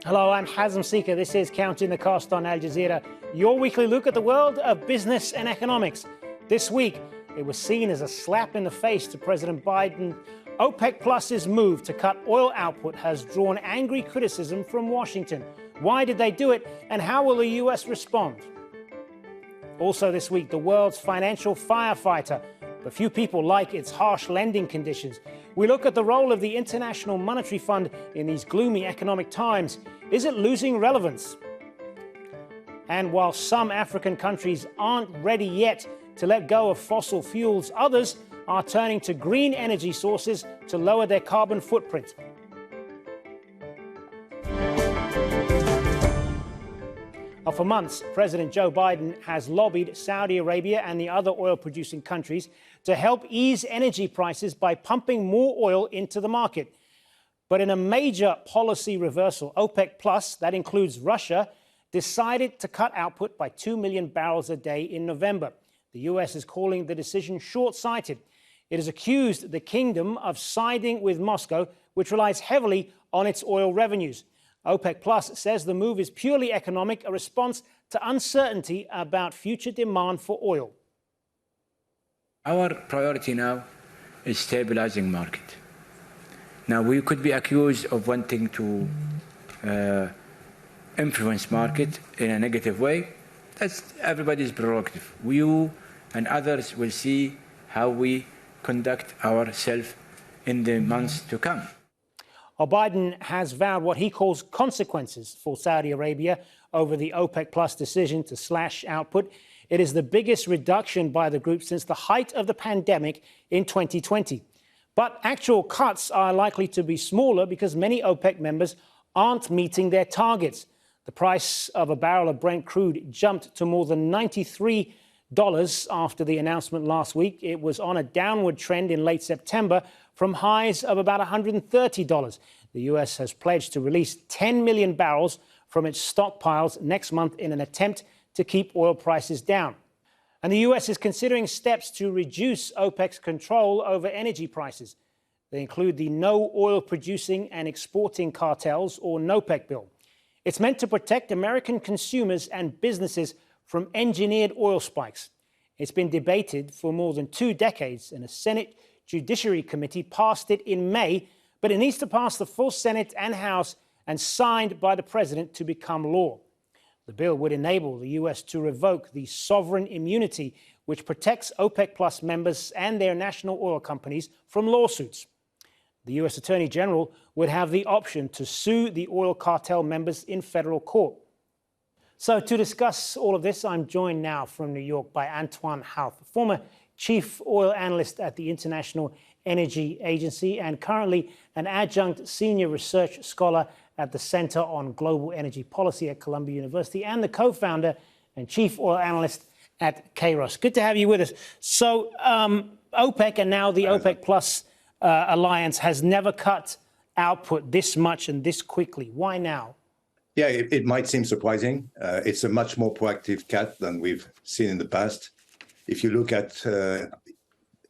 Hello, I'm Hazem Sika. This is Counting the Cost on Al Jazeera, your weekly look at the world of business and economics. This week, it was seen as a slap in the face to President Biden. OPEC Plus's move to cut oil output has drawn angry criticism from Washington. Why did they do it, and how will the U.S. respond? Also this week, the world's financial firefighter, but few people like its harsh lending conditions. We look at the role of the International Monetary Fund in these gloomy economic times. Is it losing relevance? And while some African countries aren't ready yet to let go of fossil fuels, others are turning to green energy sources to lower their carbon footprint. For months, President Joe Biden has lobbied Saudi Arabia and the other oil-producing countries to help ease energy prices by pumping more oil into the market. But in a major policy reversal, OPEC Plus, that includes Russia, decided to cut output by 2 million barrels a day in November. The U.S. is calling the decision short-sighted. It has accused the kingdom of siding with Moscow, which relies heavily on its oil revenues. OPEC Plus says the move is purely economic, a response to uncertainty about future demand for oil. Our priority now is stabilizing market. Now, we could be accused of wanting to influence market in a negative way. That's everybody's prerogative. You and others will see how we conduct ourselves in the months to come. Biden has vowed what he calls consequences for Saudi Arabia over the OPEC Plus decision to slash output. It is the biggest reduction by the group since the height of the pandemic in 2020. But actual cuts are likely to be smaller because many OPEC members aren't meeting their targets. The price of a barrel of Brent crude jumped to more than $93 after the announcement last week. It was on a downward trend in late September from highs of about $130. The U.S. has pledged to release 10 million barrels from its stockpiles next month in an attempt to keep oil prices down. And the U.S. is considering steps to reduce OPEC's control over energy prices. They include the No Oil Producing and Exporting Cartels, or NOPEC bill. It's meant to protect American consumers and businesses from engineered oil spikes. It's been debated for more than 2 decades, and a Senate Judiciary Committee passed it in May, but it needs to pass the full Senate and House and signed by the president to become law. The bill would enable the U.S. to revoke the sovereign immunity, which protects OPEC Plus members and their national oil companies from lawsuits. The U.S. Attorney General would have the option to sue the oil cartel members in federal court. So to discuss all of this, I'm joined now from New York by Antoine Houth, former chief oil analyst at the International Energy Agency and currently an adjunct senior research scholar at the Center on Global Energy Policy at Columbia University and the co-founder and chief oil analyst at Kairos. Good to have you with us. So OPEC and now the OPEC Plus alliance has never cut output this much and this quickly. Why now? Yeah, it might seem surprising. It's a much more proactive cut than we've seen in the past. If you look at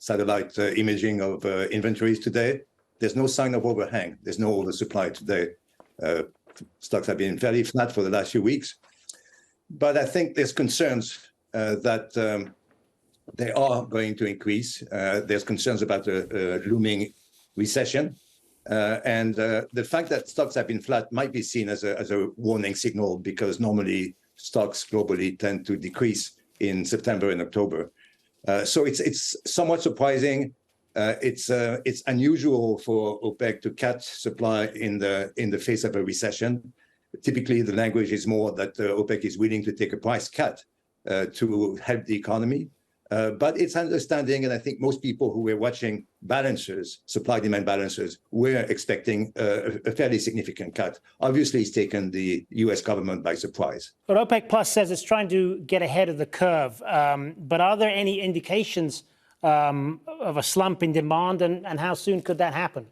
satellite imaging of inventories today, there's no sign of overhang. There's no oversupply today. Stocks have been fairly flat for the last few weeks. But I think there's concerns that they are going to increase. There's concerns about a looming recession. And the fact that stocks have been flat might be seen as a warning signal, because normally stocks globally tend to decrease in September and October. So it's somewhat surprising. It's unusual for OPEC to cut supply in the face of a recession. Typically, the language is more that OPEC is willing to take a price cut to help the economy. But it's understanding, and I think most people who were watching balances, supply-demand balances, were expecting a fairly significant cut. Obviously, it's taken the U.S. government by surprise. But OPEC Plus says it's trying to get ahead of the curve. But are there any indications of a slump in demand, and how soon could that happen?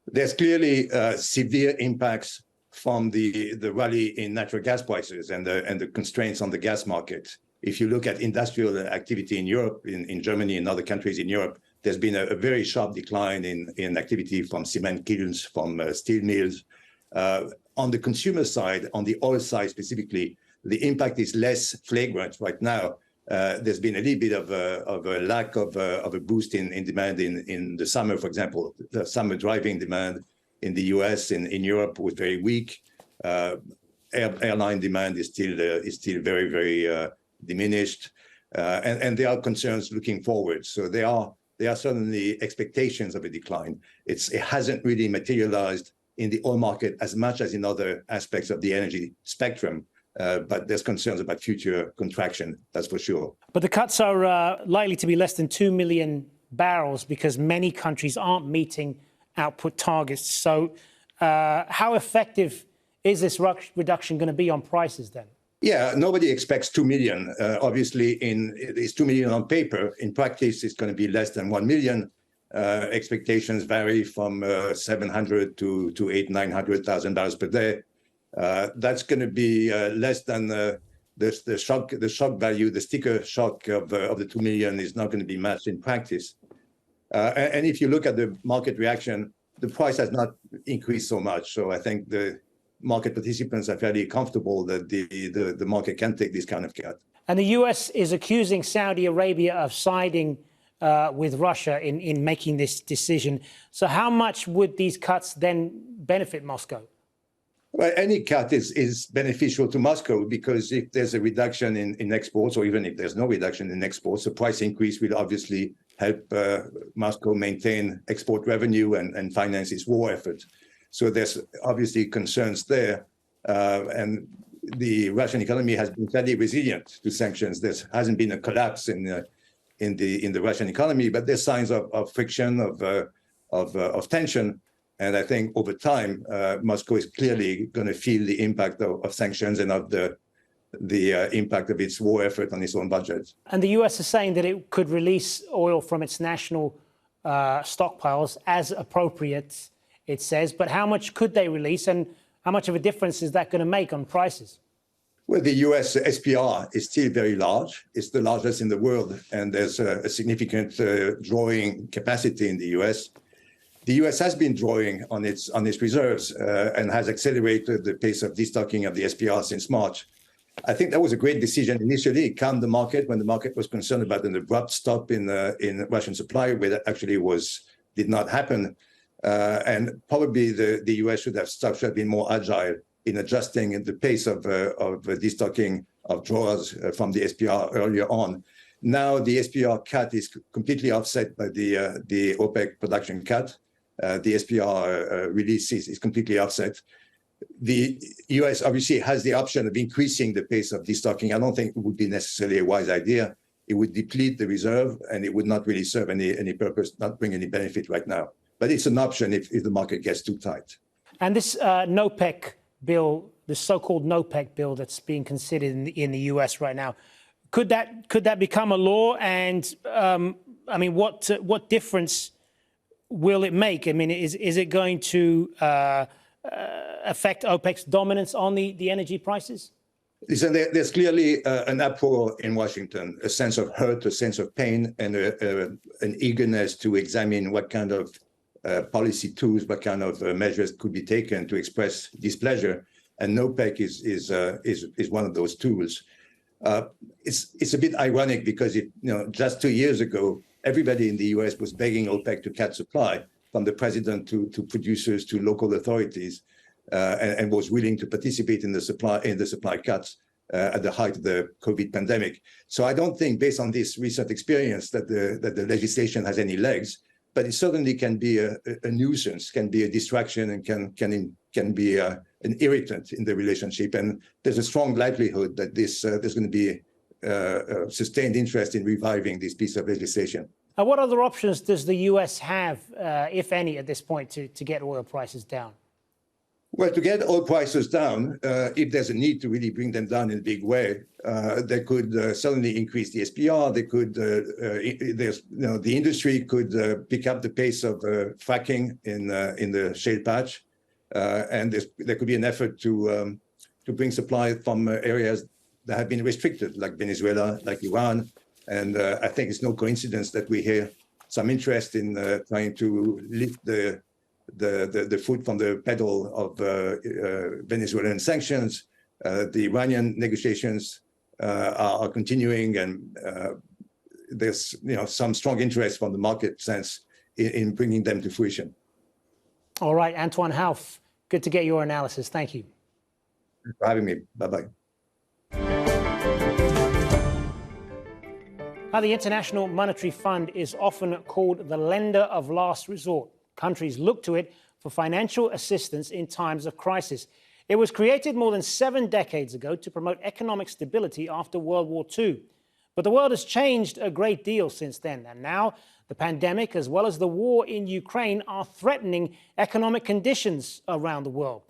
There's clearly severe impacts from the rally in natural gas prices and the constraints on the gas market. If you look at industrial activity in Europe, in Germany and other countries in Europe, there's been a very sharp decline in activity from cement kilns, from steel mills. on the consumer side, on the oil side specifically, the impact is less flagrant right now. There's been a little bit of a lack of a boost in demand in the summer, for example. The summer driving demand in the US, in Europe was very weak. Airline demand is still very, very diminished. And there are concerns looking forward. So there are certainly expectations of a decline. It hasn't really materialized in the oil market as much as in other aspects of the energy spectrum. But there's concerns about future contraction, that's for sure. But the cuts are likely to be less than 2 million barrels because many countries aren't meeting output targets. So how effective is this reduction going to be on prices then? Yeah, nobody expects 2 million. Obviously, it's 2 million on paper. In practice, it's going to be less than 1 million. Expectations vary from 700 to 800,000-900,000 barrels per day. That's going to be less than the shock value. The sticker shock of the 2 million is not going to be matched in practice. And if you look at the market reaction, the price has not increased so much. So I think the market participants are fairly comfortable that the market can take this kind of cut. And the US is accusing Saudi Arabia of siding with Russia in making this decision. So how much would these cuts then benefit Moscow? Well, any cut is beneficial to Moscow because if there's a reduction in exports, or even if there's no reduction in exports, a price increase will obviously help Moscow maintain export revenue and finance its war effort. So there's obviously concerns there. And the Russian economy has been fairly resilient to sanctions. There hasn't been a collapse in the Russian economy, but there's signs of friction, of tension. And I think over time, Moscow is clearly going to feel the impact of sanctions and of the impact of its war effort on its own budget. And the US is saying that it could release oil from its national stockpiles as appropriate, it says. But how much could they release, and how much of a difference is that going to make on prices? Well, the US SPR is still very large. It's the largest in the world, and there's a significant drawing capacity in the US. The US has been drawing on its reserves and has accelerated the pace of destocking of the SPR since March. I think that was a great decision initially. It calmed the market when the market was concerned about an abrupt stop in Russian supply, where that actually did not happen. And probably the US should have been more agile in adjusting the pace of destocking of draws from the SPR earlier on. Now the SPR cut is completely offset by the OPEC production cut. The SPR release is completely offset. The US obviously has the option of increasing the pace of destocking. I don't think it would be necessarily a wise idea. It would deplete the reserve, and it would not really serve any purpose, not bring any benefit right now. But it's an option if the market gets too tight. And this NOPEC bill, the so-called NOPEC bill that's being considered in the US right now, could that become a law? And I mean, what difference will it make? I mean, is it going to affect OPEC's dominance on the energy prices? Listen, there's clearly an uproar in Washington, a sense of hurt, a sense of pain, and an eagerness to examine what kind of policy tools, what kind of measures could be taken to express displeasure. And NOPEC is one of those tools. It's a bit ironic because just 2 years ago, everybody in the US was begging OPEC to cut supply, from the president to producers to local authorities, and was willing to participate in the supply cuts at the height of the COVID pandemic. So I don't think, based on this recent experience, that the legislation has any legs. But it certainly can be a nuisance, can be a distraction, and can be an irritant in the relationship. And there's a strong likelihood that there's going to be sustained interest in reviving this piece of legislation. What other options does the US have, if any, at this point, to get oil prices down? Well, to get oil prices down, if there's a need to really bring them down in a big way, they could suddenly increase the SPR. They could, the industry could pick up the pace of fracking in the shale patch, and there could be an effort to bring supply from areas that have been restricted, like Venezuela, like Iran. And I think it's no coincidence that we hear some interest in trying to lift the the foot from the pedal of Venezuelan sanctions. The Iranian negotiations are continuing, and there's some strong interest from the market sense in bringing them to fruition. All right, Antoine Houff, good to get your analysis. Thank you. Thanks for having me. Bye-bye. Now, the International Monetary Fund is often called the lender of last resort. Countries look to it for financial assistance in times of crisis. It was created more than 7 decades ago to promote economic stability after World War II. But the world has changed a great deal since then, and now the pandemic, as well as the war in Ukraine, are threatening economic conditions around the world.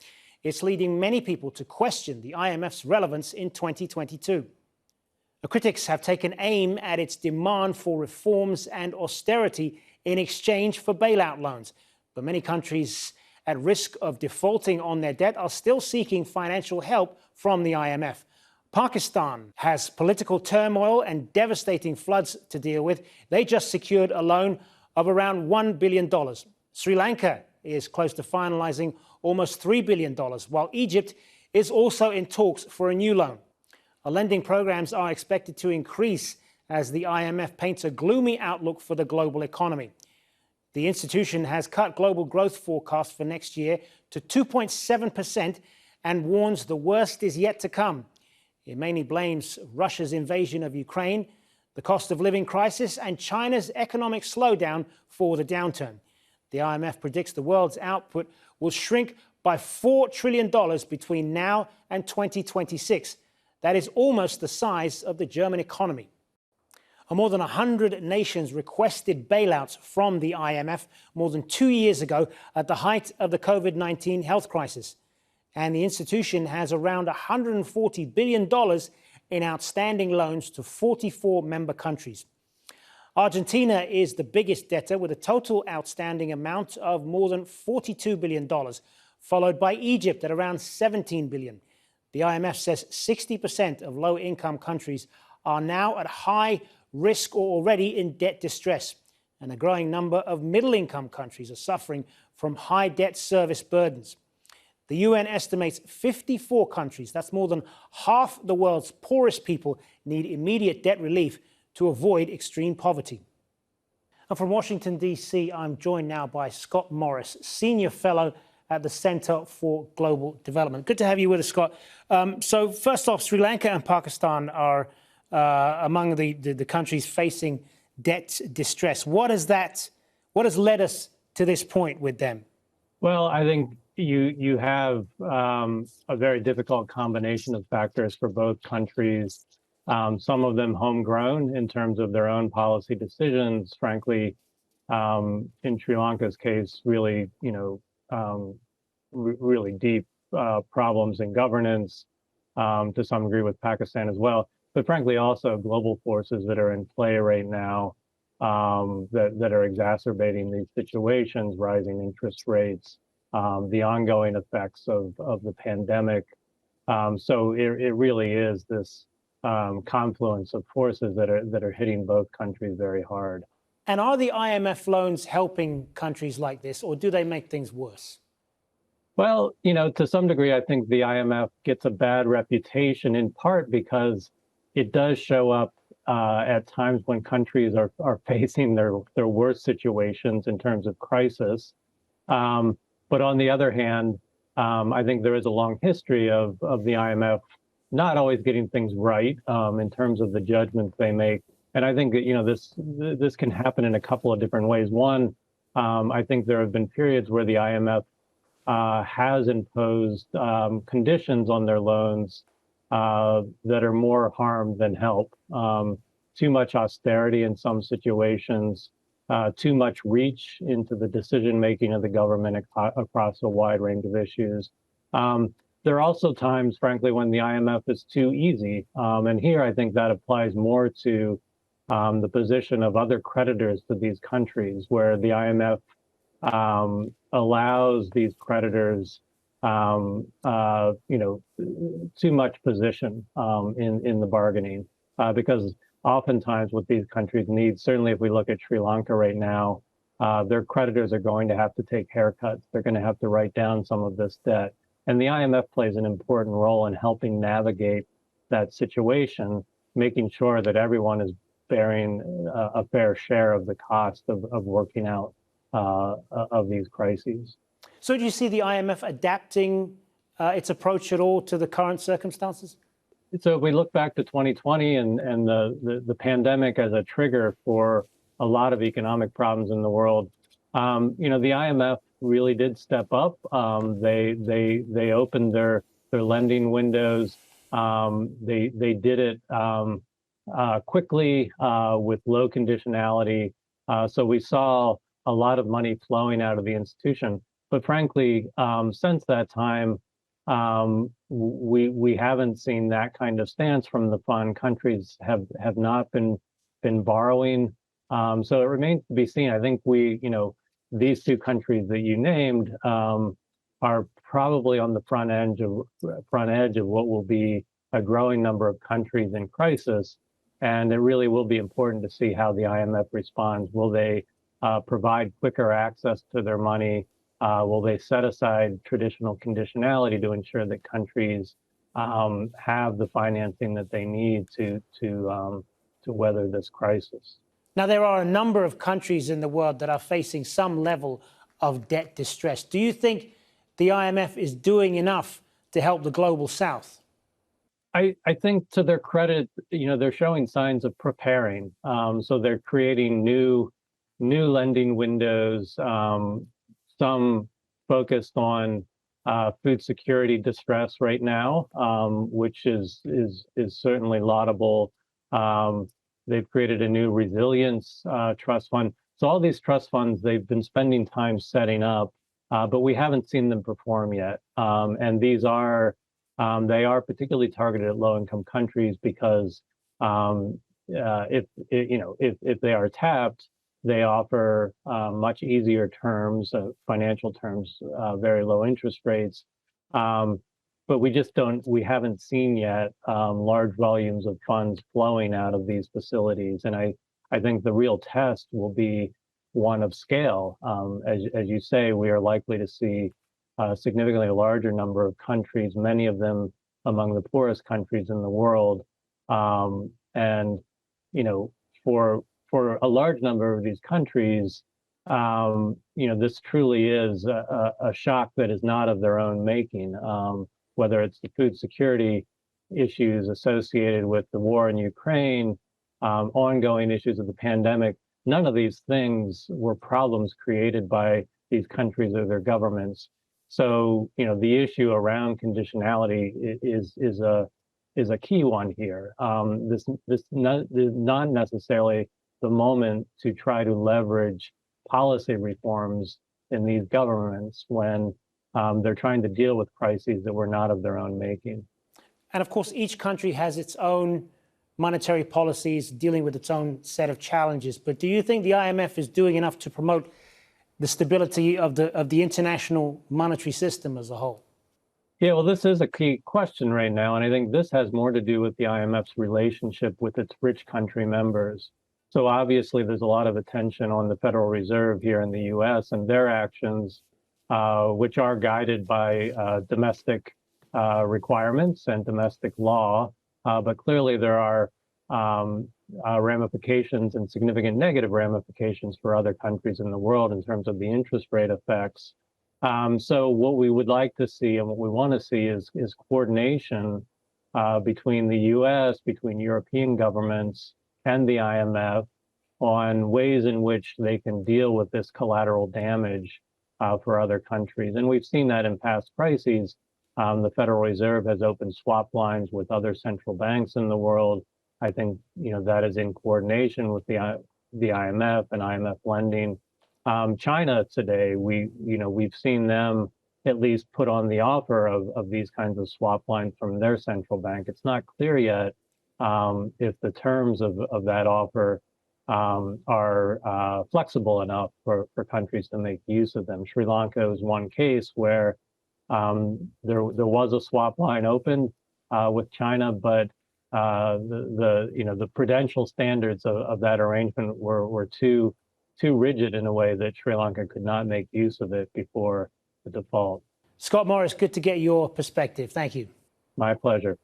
It's leading many people to question the IMF's relevance in 2022. The critics have taken aim at its demand for reforms and austerity in exchange for bailout loans. But many countries at risk of defaulting on their debt are still seeking financial help from the IMF. Pakistan has political turmoil and devastating floods to deal with. They just secured a loan of around $1 billion. Sri Lanka is close to finalizing almost $3 billion, while Egypt is also in talks for a new loan. Our lending programs are expected to increase as the IMF paints a gloomy outlook for the global economy. The institution has cut global growth forecasts for next year to 2.7% and warns the worst is yet to come. It mainly blames Russia's invasion of Ukraine, the cost of living crisis, and China's economic slowdown for the downturn. The IMF predicts the world's output will shrink by $4 trillion between now and 2026. That is almost the size of the German economy. More than 100 nations requested bailouts from the IMF more than 2 years ago at the height of the COVID-19 health crisis. And the institution has around $140 billion in outstanding loans to 44 member countries. Argentina is the biggest debtor with a total outstanding amount of more than $42 billion, followed by Egypt at around $17 billion. The IMF says 60% of low-income countries are now at high risk or already in debt distress, and a growing number of middle-income countries are suffering from high debt service burdens. The UN estimates 54 countries, that's more than half the world's poorest people, need immediate debt relief to avoid extreme poverty. And from Washington, D.C., I'm joined now by Scott Morris, Senior Fellow at the Center for Global Development. Good to have you with us, Scott. So first off, Sri Lanka and Pakistan are among the countries facing debt distress. What has led us to this point with them? Well, I think you have a very difficult combination of factors for both countries. Some of them homegrown in terms of their own policy decisions. Frankly, in Sri Lanka's case, really, really deep problems in governance. To some degree with Pakistan as well. But frankly, also global forces that are in play right now that are exacerbating these situations, rising interest rates, the ongoing effects of the pandemic. So it really is this confluence of forces that are hitting both countries very hard. And are the IMF loans helping countries like this, or do they make things worse? Well, to some degree, I think the IMF gets a bad reputation in part because it does show up at times when countries are facing their worst situations in terms of crisis. But on the other hand, I think there is a long history of the IMF not always getting things right in terms of the judgments they make. And I think that, this can happen in a couple of different ways. One, I think there have been periods where the IMF has imposed conditions on their loans that are more harm than help. Too much austerity in some situations, too much reach into the decision-making of the government across a wide range of issues. There are also times, frankly, when the IMF is too easy. And here I think that applies more to the position of other creditors to these countries, where the IMF allows these creditors, too much position in the bargaining, because oftentimes what these countries need, certainly if we look at Sri Lanka right now, their creditors are going to have to take haircuts. They're going to have to write down some of this debt. And the IMF plays an important role in helping navigate that situation, making sure that everyone is bearing a fair share of the cost of working out of these crises. So do you see the IMF adapting its approach at all to the current circumstances? So if we look back to 2020 and the pandemic as a trigger for a lot of economic problems in the world, the IMF really did step up. They opened their lending windows. They did it quickly with low conditionality. So we saw a lot of money flowing out of the institution. But frankly, since that time, we haven't seen that kind of stance from the fund. Countries have not been borrowing. So it remains to be seen. I think these two countries that you named are probably on the front edge of what will be a growing number of countries in crisis. And it really will be important to see how the IMF responds. Will they provide quicker access to their money? Will they set aside traditional conditionality to ensure that countries have the financing that they need to weather this crisis? Now, there are a number of countries in the world that are facing some level of debt distress. Do you think the IMF is doing enough to help the global South? I think, to their credit, they're showing signs of preparing. So they're creating new lending windows, some focused on food security distress right now, which is certainly laudable. They've created a new resilience trust fund. So all these trust funds, they've been spending time setting up, but we haven't seen them perform yet. And these they are particularly targeted at low-income countries because if they are tapped, they offer much easier terms, financial terms, very low interest rates. But we haven't seen yet large volumes of funds flowing out of these facilities. And I think the real test will be one of scale. As you say, we are likely to see a significantly larger number of countries, many of them among the poorest countries in the world. And for a large number of these countries, this truly is a shock that is not of their own making. Whether it's the food security issues associated with the war in Ukraine, ongoing issues of the pandemic, none of these things were problems created by these countries or their governments. So, the issue around conditionality is a key one here. This is not necessarily the moment to try to leverage policy reforms in these governments when they're trying to deal with crises that were not of their own making. And of course, each country has its own monetary policies dealing with its own set of challenges. But do you think the IMF is doing enough to promote the stability of the international monetary system as a whole? Yeah, well, this is a key question right now. And I think this has more to do with the IMF's relationship with its rich country members. So obviously, there's a lot of attention on the Federal Reserve here in the US and their actions, which are guided by domestic requirements and domestic law. But clearly, there are ramifications and significant negative ramifications for other countries in the world in terms of the interest rate effects. So what we would like to see and what we want to see is coordination between the US, between European governments and the IMF on ways in which they can deal with this collateral damage for other countries. And we've seen that in past crises. The Federal Reserve has opened swap lines with other central banks in the world. I think that is in coordination with the IMF and IMF lending. China today, we've seen them at least put on the offer of these kinds of swap lines from their central bank. It's not clear yet if the terms of that offer are flexible enough for countries to make use of them. Sri Lanka is one case where there was a swap line open with China, but the prudential standards of that arrangement were too too rigid in a way that Sri Lanka could not make use of it before the default. Scott Morris, good to get your perspective. Thank you. My pleasure.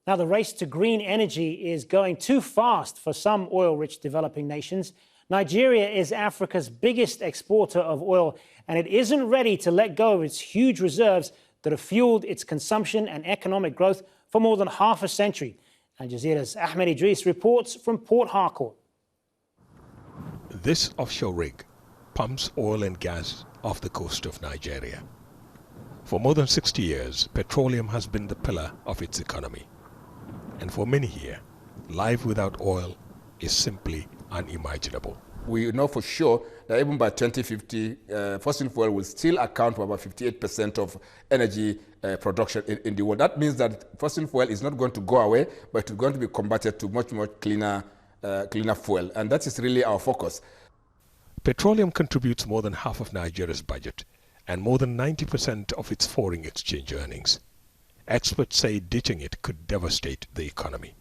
Now, the race to green energy is going too fast for some oil-rich developing nations. Nigeria is Africa's biggest exporter of oil, and it isn't ready to let go of its huge reserves that have fueled its consumption and economic growth for more than half a century. And Jazeera's Ahmed Idris reports from Port Harcourt. This offshore rig pumps oil and gas off the coast of Nigeria. For more than 60 years, petroleum has been the pillar of its economy. And for many here, life without oil is simply unimaginable. We know for sure that even by 2050, fossil fuel will still account for about 58% of energy production in the world. That means that fossil fuel is not going to go away, but it's going to be converted to much more cleaner fuel. And that is really our focus. Petroleum contributes more than half of Nigeria's budget and more than 90% of its foreign exchange earnings. Experts say ditching it could devastate the economy.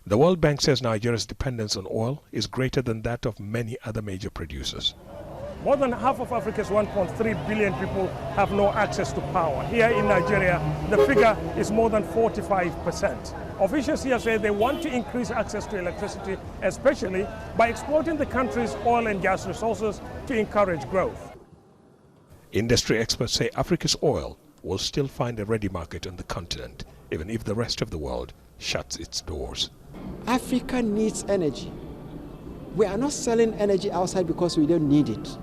The World Bank says Nigeria's dependence on oil is greater than that of many other major producers. More than half of Africa's 1.3 billion people have no access to power. Here in Nigeria, the figure is more than 45%. Officials here say they want to increase access to electricity, especially by exploiting the country's oil and gas resources to encourage growth. Industry experts say Africa's oil will still find a ready market on the continent, even if the rest of the world shuts its doors. Africa needs energy. We are not selling energy outside because we don't need it.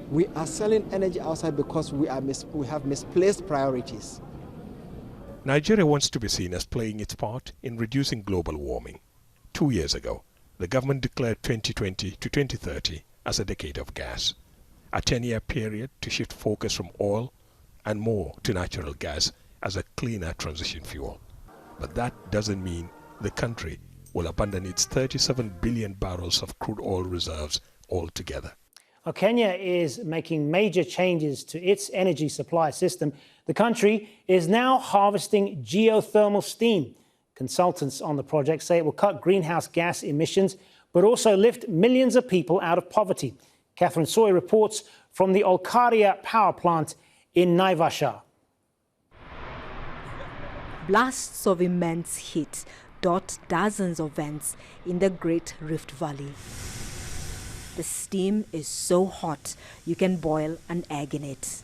We are selling energy outside because we have misplaced priorities. Nigeria wants to be seen as playing its part in reducing global warming. 2 years ago, the government declared 2020 to 2030 as a decade of gas, a 10-year period to shift focus from oil and more to natural gas as a cleaner transition fuel. But that doesn't mean the country will abandon its 37 billion barrels of crude oil reserves altogether. Well, Kenya is making major changes to its energy supply system. The country is now harvesting geothermal steam. Consultants on the project say it will cut greenhouse gas emissions, but also lift millions of people out of poverty. Catherine Soy reports from the Olkaria power plant in Naivasha. Blasts of immense heat dot dozens of vents in the Great Rift Valley. The steam is so hot you can boil an egg in it.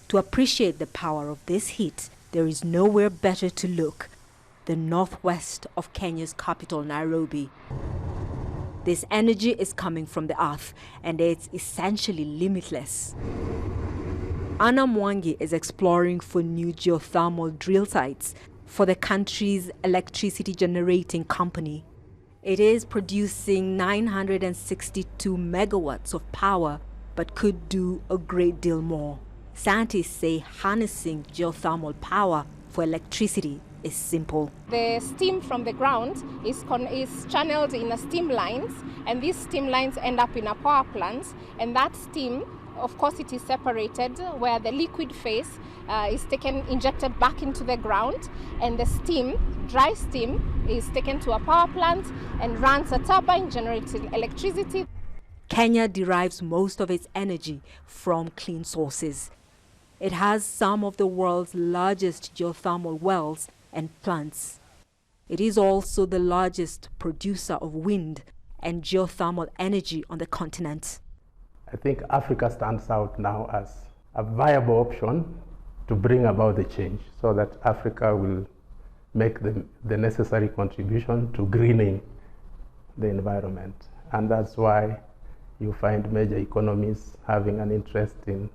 To appreciate the power of this heat, there is nowhere better to look than northwest of Kenya's capital, Nairobi. This energy is coming from the earth, and it's essentially limitless. Anna Mwangi is exploring for new geothermal drill sites for the country's electricity generating company. It is producing 962 megawatts of power, but could do a great deal more. Scientists say harnessing geothermal power for electricity is simple. The steam from the ground is channeled in steam lines, and these steam lines end up in a power plant, and that steam, of course, it is separated where the liquid phase is injected back into the ground, and the steam, dry steam, is taken to a power plant and runs a turbine generating electricity. Kenya derives most of its energy from clean sources. It has some of the world's largest geothermal wells and plants. It is also the largest producer of wind and geothermal energy on the continent. I think Africa stands out now as a viable option to bring about the change so that Africa will make the necessary contribution to greening the environment. And that's why you find major economies having an interest in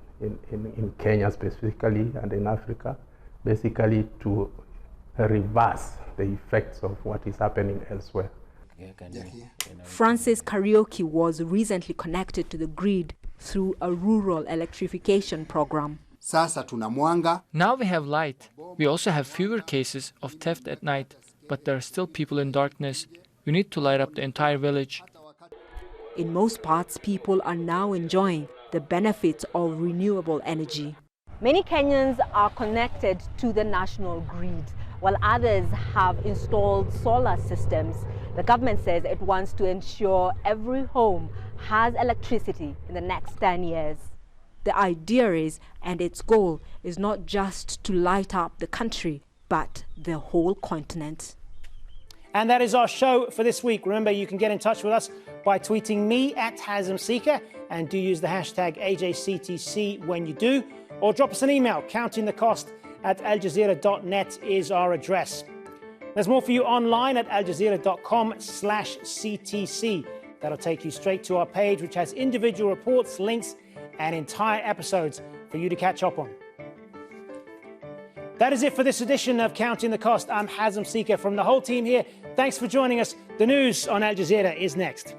Kenya specifically and in Africa, basically to reverse the effects of what is happening elsewhere. Francis Karaoke was recently connected to the grid through a rural electrification program. Now we have light. We also have fewer cases of theft at night, but there are still people in darkness. We need to light up the entire village. In most parts, people are now enjoying the benefits of renewable energy. Many Kenyans are connected to the national grid, while others have installed solar systems. The government says it wants to ensure every home has electricity in the next 10 years. The idea is, and its goal, is not just to light up the country, but the whole continent. And that is our show for this week. Remember, you can get in touch with us by tweeting me at Hazem Seeker, and do use the hashtag AJCTC when you do, or drop us an email. countingthecost@aljazeera.net is our address. There's more for you online at aljazeera.com/CTC. That'll take you straight to our page, which has individual reports, links, and entire episodes for you to catch up on. That is it for this edition of Counting the Cost. I'm Hazem Seeker from the whole team here. Thanks for joining us. The news on Al Jazeera is next.